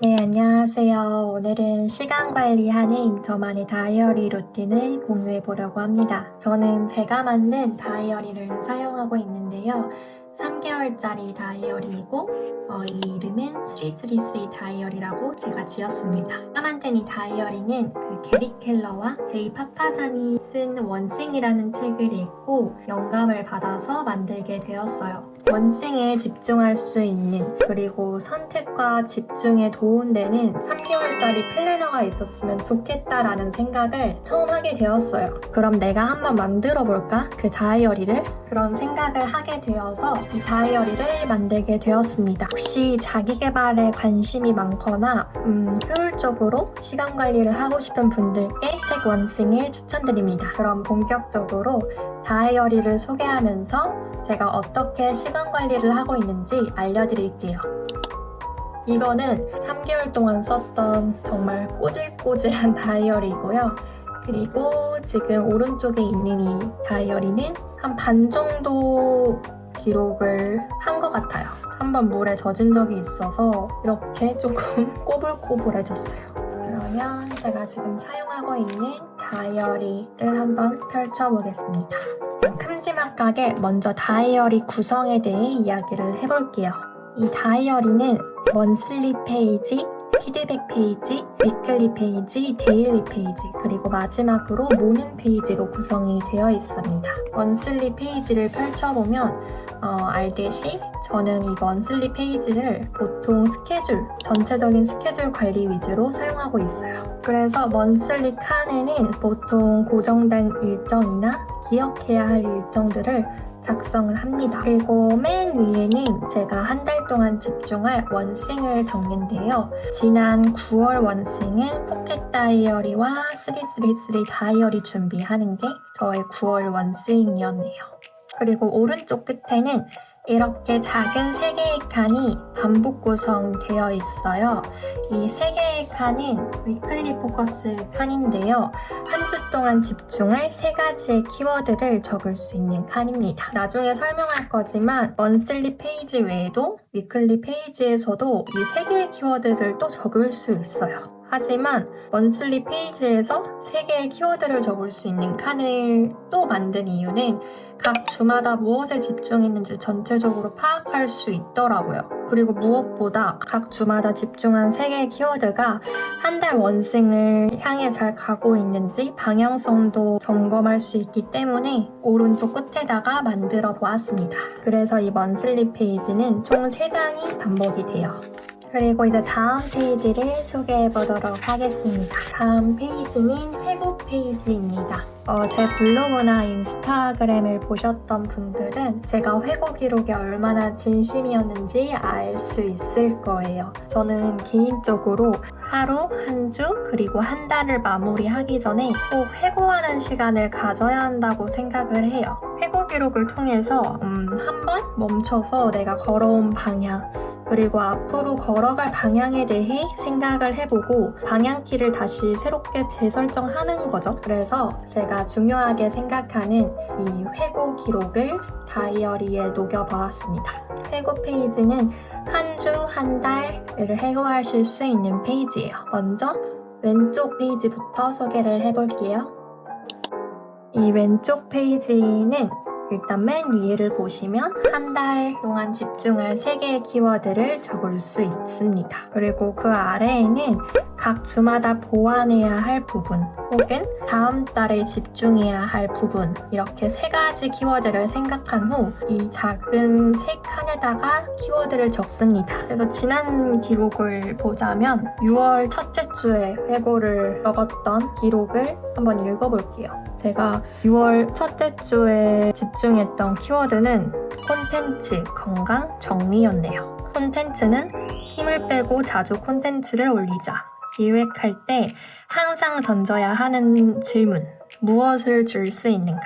네, 안녕하세요. 오늘은 시간 관리하는 저만의 다이어리 루틴을 공유해 보려고 합니다. 저는 제가 만든 다이어리를 사용하고 있는데요. 3개월짜리 다이어리이고 이 이름은 333 다이어리라고 제가 지었습니다. 제가 만든 이 다이어리는 게리 켈러와 제이 파파산이 쓴 원싱이라는 책을 읽고 영감을 받아서 만들게 되었어요. 원싱에 집중할 수 있는, 그리고 선택과 집중에 도움되는 3개월짜리 플래너가 있었으면 좋겠다라는 생각을 처음 하게 되었어요. 그럼 내가 한번 만들어 볼까? 그 다이어리를? 그런 생각을 하게 되어서 이 다이어리를 만들게 되었습니다. 혹시 자기 개발에 관심이 많거나 효율적으로 시간 관리를 하고 싶은 분들께 책 원싱을 추천드립니다. 그럼 본격적으로 다이어리를 소개하면서 제가 어떻게 시간 관리를 하고 있는지 알려드릴게요. 이거는 3개월 동안 썼던 정말 꼬질꼬질한 다이어리이고요. 그리고 지금 오른쪽에 있는 이 다이어리는 한 반 정도 기록을 한 것 같아요. 한번 물에 젖은 적이 있어서 이렇게 조금 꼬불꼬불해졌어요. 그러면 제가 지금 사용하고 있는 다이어리를 한번 펼쳐보겠습니다. 큼지막하게 먼저 다이어리 구성에 대해 이야기를 해볼게요. 이 다이어리는 먼슬리 페이지, 피드백 페이지, 위클리 페이지, 데일리 페이지, 그리고 마지막으로 모닝 페이지로 구성이 되어 있습니다. 먼슬리 페이지를 펼쳐보면 알듯이 저는 이 먼슬리 페이지를 보통 전체적인 스케줄 관리 위주로 사용하고 있어요. 그래서 먼슬리 칸에는 보통 고정된 일정이나 기억해야 할 일정들을 작성을 합니다. 그리고 맨 위에는 제가 한 달 동안 집중할 원싱을 적는데요. 지난 9월 원싱은 포켓 다이어리와 333 다이어리 준비하는 게 저의 9월 원싱이었네요. 그리고 오른쪽 끝에는 이렇게 작은 3개의 칸이 반복 구성되어 있어요. 이 3개의 칸은 위클리 포커스 칸인데요. 한 주 동안 집중할 3가지의 키워드를 적을 수 있는 칸입니다. 나중에 설명할 거지만 먼슬리 페이지 외에도 위클리 페이지에서도 이 3개의 키워드를 또 적을 수 있어요. 하지만 먼슬리 페이지에서 3개의 키워드를 적을 수 있는 칸을 또 만든 이유는 각 주마다 무엇에 집중했는지 전체적으로 파악할 수 있더라고요. 그리고 무엇보다 각 주마다 집중한 3개의 키워드가 한 달 원싱을 향해 잘 가고 있는지 방향성도 점검할 수 있기 때문에 오른쪽 끝에다가 만들어 보았습니다. 그래서 이 먼슬리 페이지는 총 3장이 반복이 돼요. 그리고 이제 다음 페이지를 소개해 보도록 하겠습니다. 다음 페이지는 회고 페이지입니다. 제 블로그나 인스타그램을 보셨던 분들은 제가 회고 기록에 얼마나 진심이었는지 알 수 있을 거예요. 저는 개인적으로 하루, 한 주, 그리고 한 달을 마무리하기 전에 꼭 회고하는 시간을 가져야 한다고 생각을 해요. 회고 기록을 통해서 한번 멈춰서 내가 걸어온 방향, 그리고 앞으로 걸어갈 방향에 대해 생각을 해보고 방향키를 다시 새롭게 재설정하는 거죠. 그래서 제가 중요하게 생각하는 이 회고 기록을 다이어리에 녹여보았습니다. 회고 페이지는 한 주, 한 달을 회고하실 수 있는 페이지예요. 먼저 왼쪽 페이지부터 소개를 해볼게요. 이 왼쪽 페이지는 일단 맨 위를 보시면 한 달 동안 집중할 3개의 키워드를 적을 수 있습니다. 그리고 그 아래에는 각 주마다 보완해야 할 부분 혹은 다음 달에 집중해야 할 부분, 이렇게 3가지 키워드를 생각한 후 이 작은 3칸에다가 키워드를 적습니다. 그래서 지난 기록을 보자면 6월 첫째 주에 회고를 적었던 기록을 한번 읽어볼게요. 제가 6월 첫째 주에 집중했던 키워드는 콘텐츠, 건강, 정리였네요. 콘텐츠는 힘을 빼고 자주 콘텐츠를 올리자. 기획할 때 항상 던져야 하는 질문, 무엇을 줄 수 있는가?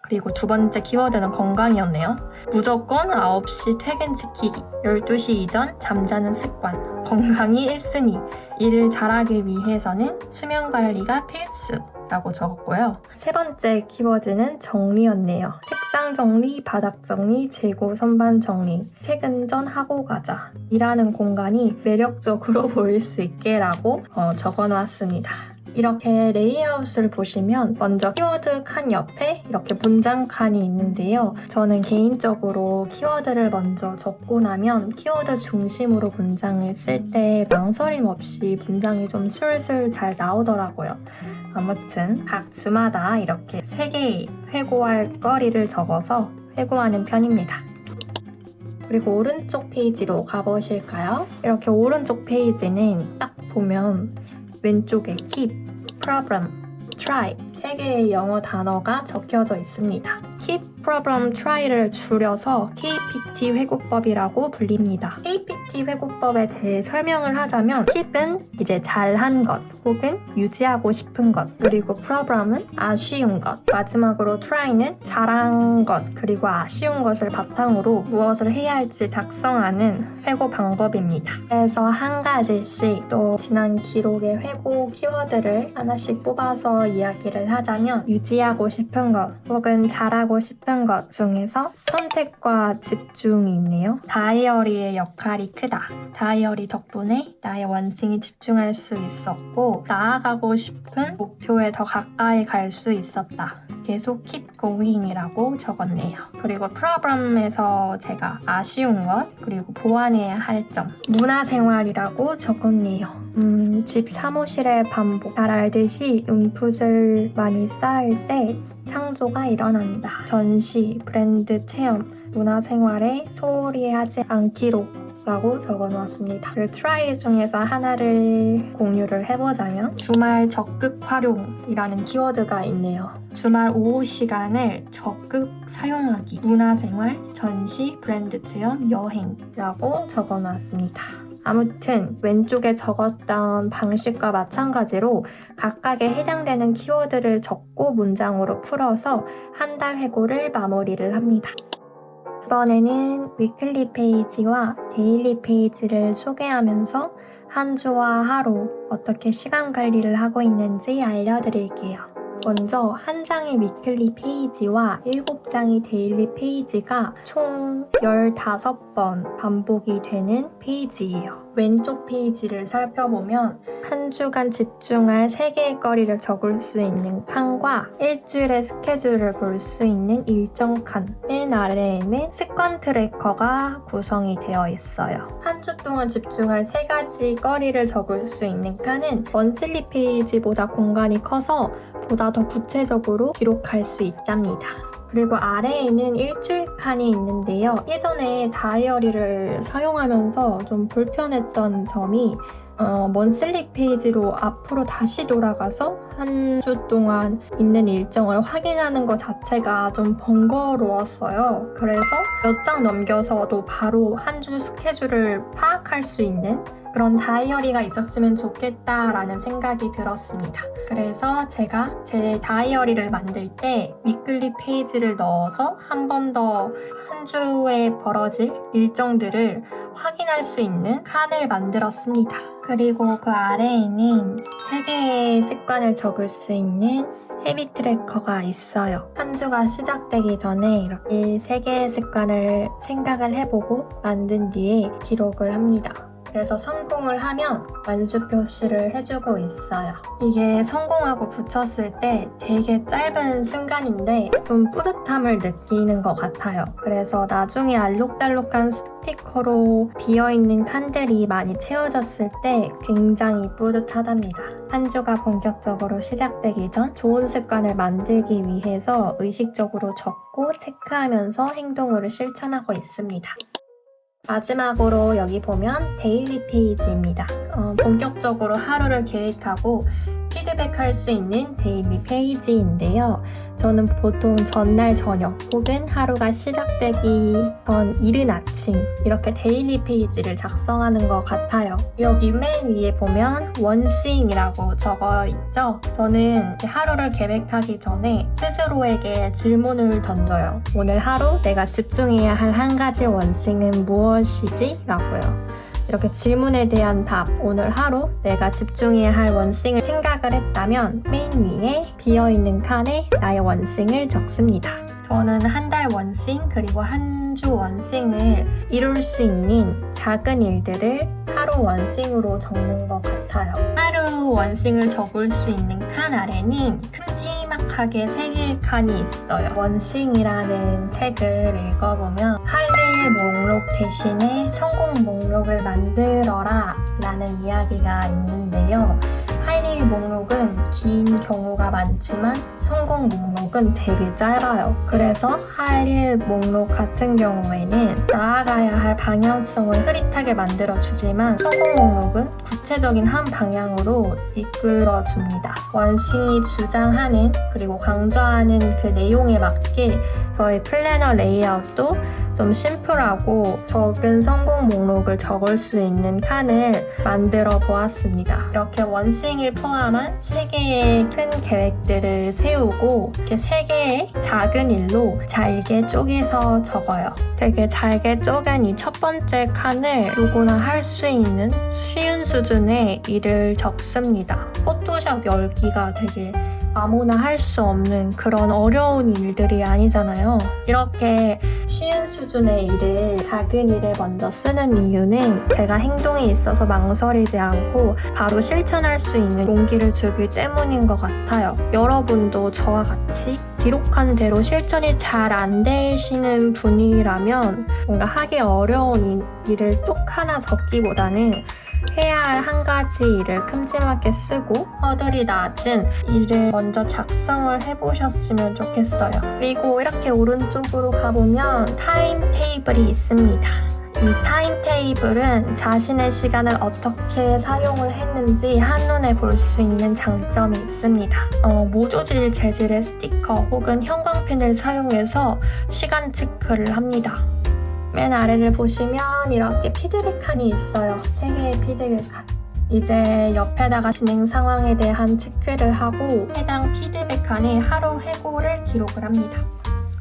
그리고 두 번째 키워드는 건강이었네요. 무조건 9시 퇴근 지키기, 12시 이전 잠자는 습관, 건강이 1순위. 일을 잘하기 위해서는 수면 관리가 필수. 라고 적었고요. 세 번째 키워드는 정리였네요. 책상 정리, 바닥 정리, 재고 선반 정리, 퇴근 전 하고 가자. 일하는 공간이 매력적으로 보일 수 있게 라고 적어놨습니다. 이렇게 레이아웃을 보시면 먼저 키워드 칸 옆에 이렇게 문장 칸이 있는데요. 저는 개인적으로 키워드를 먼저 적고 나면 키워드 중심으로 문장을 쓸 때 망설임 없이 문장이 좀 술술 잘 나오더라고요. 아무튼 각 주마다 이렇게 3개의 회고할 거리를 적어서 회고하는 편입니다. 그리고 오른쪽 페이지로 가보실까요? 이렇게 오른쪽 페이지는 딱 보면 왼쪽에 keep, problem, try 3개의 영어 단어가 적혀져 있습니다. keep, problem, try를 줄여서 KPT 회고법이라고 불립니다. KPT 회고법에 대해 설명을 하자면 keep은 이제 잘한 것 혹은 유지하고 싶은 것, 그리고 problem은 아쉬운 것, 마지막으로 try는 잘한 것 그리고 아쉬운 것을 바탕으로 무엇을 해야 할지 작성하는 회고 방법입니다. 그래서 한 가지씩 또 지난 기록의 회고 키워드를 하나씩 뽑아서 이야기를 하자면 유지하고 싶은 것 혹은 잘하고 싶은 것 중에서 선택과 집중이 있네요. 다이어리의 역할이 크다. 다이어리 덕분에 나의 원생에 집중할 수 있었고 나아가고 싶은 목표에 더 가까이 갈 수 있었다. 계속 keep going이라고 적었네요. 그리고 problem에서 제가 아쉬운 것 그리고 보완해야 할 점 문화생활이라고 적었네요. 집 사무실의 반복. 잘 알듯이 인풋을 많이 쌓을 때 창조가 일어난다. 전시, 브랜드 체험, 문화생활에 소홀히 하지 않기로 라고 적어놓았습니다. 그리고 try 중에서 하나를 공유를 해보자면 주말 적극 활용이라는 키워드가 있네요. 주말 오후 시간을 적극 사용하기, 문화생활, 전시, 브랜드 체험, 여행이라고 적어놨습니다. 아무튼 왼쪽에 적었던 방식과 마찬가지로 각각에 해당되는 키워드를 적고 문장으로 풀어서 한 달 회고를 마무리를 합니다. 이번에는 위클리 페이지와 데일리 페이지를 소개하면서 한 주와 하루 어떻게 시간 관리를 하고 있는지 알려드릴게요. 먼저 한 장의 위클리 페이지와 7장의 데일리 페이지가 총 15번 반복이 되는 페이지예요. 왼쪽 페이지를 살펴보면 한 주간 집중할 3개의 거리를 적을 수 있는 칸과 일주일의 스케줄을 볼 수 있는 일정 칸, 맨 아래에는 습관 트래커가 구성이 되어 있어요. 한 주 동안 집중할 3가지 거리를 적을 수 있는 칸은 먼슬리 페이지보다 공간이 커서 보다 더 구체적으로 기록할 수 있답니다. 그리고 아래에는 일주일 칸이 있는데요. 예전에 다이어리를 사용하면서 좀 불편했던 점이 먼슬리 페이지로 앞으로 다시 돌아가서 한 주 동안 있는 일정을 확인하는 것 자체가 좀 번거로웠어요. 그래서 몇 장 넘겨서도 바로 한 주 스케줄을 파악할 수 있는 그런 다이어리가 있었으면 좋겠다라는 생각이 들었습니다. 그래서 제가 제 다이어리를 만들 때 위클리 페이지를 넣어서 한 번 더 한 주에 벌어질 일정들을 확인할 수 있는 칸을 만들었습니다. 그리고 그 아래에는 3개의 습관을 적을 수 있는 헤비 트래커가 있어요. 한 주가 시작되기 전에 이렇게 3개의 습관을 생각을 해보고 만든 뒤에 기록을 합니다. 그래서 성공을 하면 완수 표시를 해주고 있어요. 이게 성공하고 붙였을 때 되게 짧은 순간인데 좀 뿌듯함을 느끼는 것 같아요. 그래서 나중에 알록달록한 스티커로 비어있는 칸들이 많이 채워졌을 때 굉장히 뿌듯하답니다. 한 주가 본격적으로 시작되기 전 좋은 습관을 만들기 위해서 의식적으로 적고 체크하면서 행동으로 실천하고 있습니다. 마지막으로 여기 보면 데일리 페이지입니다. 본격적으로 하루를 계획하고 피드백할 수 있는 데일리 페이지인데요. 저는 보통 전날 저녁 혹은 하루가 시작되기 전 이른 아침 이렇게 데일리 페이지를 작성하는 것 같아요. 여기 맨 위에 보면 원싱이라고 적어 있죠. 저는 하루를 계획하기 전에 스스로에게 질문을 던져요. 오늘 하루 내가 집중해야 할 한 가지 원싱은 무엇이지? 라고요. 이렇게 질문에 대한 답, 오늘 하루 내가 집중해야 할 원싱을 생각을 했다면 맨 위에 비어있는 칸에 나의 원싱을 적습니다. 저는 한 달 원싱 그리고 한 주 원싱을 이룰 수 있는 작은 일들을 하루 원싱으로 적는 것 같아요. 하루 원싱을 적을 수 있는 칸 아래는 큼지막하게 3개의 칸이 있어요. 원싱이라는 책을 읽어보면 할 일 목록 대신에 성공 목록을 만들어라 라는 이야기가 있는데요. 할 일 목록은 긴 경우가 많지만 성공 목록은 되게 짧아요. 그래서 할 일 목록 같은 경우에는 나아가야 할 방향성을 흐릿하게 만들어주지만 성공 목록은 구체적인 한 방향으로 이끌어줍니다. 원싱이 주장하는 그리고 강조하는 그 내용에 맞게 저희 플래너 레이아웃도 좀 심플하고 적은 성공 목록을 적을 수 있는 칸을 만들어 보았습니다. 이렇게 원싱을 포함한 3개의 큰 계획들을 세우고 이렇게 3개의 작은 일로 잘게 쪼개서 적어요. 되게 잘게 쪼갠 이 첫 번째 칸을 누구나 할 수 있는 쉬운 수준의 일을 적습니다. 포토샵 열기가 되게 아무나 할 수 없는 그런 어려운 일들이 아니잖아요. 이렇게 쉬운 수준의 일을, 작은 일을 먼저 쓰는 이유는 제가 행동에 있어서 망설이지 않고 바로 실천할 수 있는 용기를 주기 때문인 것 같아요. 여러분도 저와 같이 기록한 대로 실천이 잘 안 되시는 분이라면 뭔가 하기 어려운 일을 뚝 하나 적기보다는 해야 할 한 가지 일을 큼지막하게 쓰고 허들이 낮은 일을 먼저 작성을 해보셨으면 좋겠어요. 그리고 이렇게 오른쪽으로 가보면 타임 테이블이 있습니다. 이 타임 테이블은 자신의 시간을 어떻게 사용을 했는지 한눈에 볼 수 있는 장점이 있습니다. 모조질 재질의 스티커 혹은 형광펜을 사용해서 시간 체크를 합니다. 맨 아래를 보시면 이렇게 피드백 칸이 있어요. 3개의 피드백 칸. 이제 옆에다가 진행 상황에 대한 체크를 하고 해당 피드백 칸에 하루 회고를 기록을 합니다.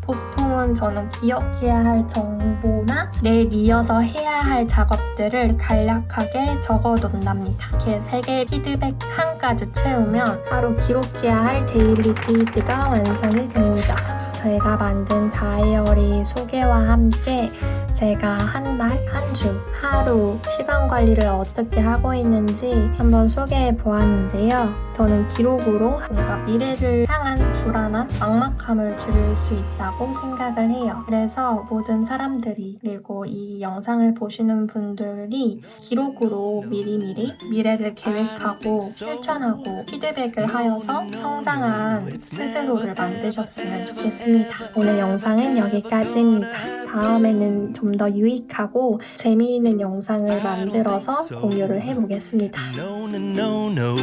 보통은 저는 기억해야 할 정보나 내일 이어서 해야 할 작업들을 간략하게 적어놓는답니다. 이렇게 3개의 피드백 칸까지 채우면 하루 기록해야 할 데일리 페이지가 완성이 됩니다. 저희가 만든 다이어리 소개와 함께 제가 한 달, 한 주, 하루 시간 관리를 어떻게 하고 있는지 한번 소개해 보았는데요. 저는 기록으로 뭔가 미래를 향한 불안함, 막막함을 줄일 수 있다고 생각을 해요. 그래서 모든 사람들이 그리고 이 영상을 보시는 분들이 기록으로 미리미리 미래를 계획하고 실천하고 피드백을 하여서 성장한 스스로를 만드셨으면 좋겠습니다. 오늘 영상은 여기까지입니다. 다음에는 좀 더 유익하고 재미있는 영상을 만들어서 공유를 해보겠습니다. No,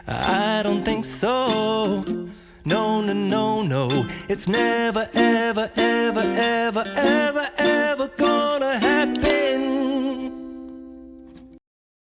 I don't think so. No, it's never, ever, ever, ever, ever, ever gonna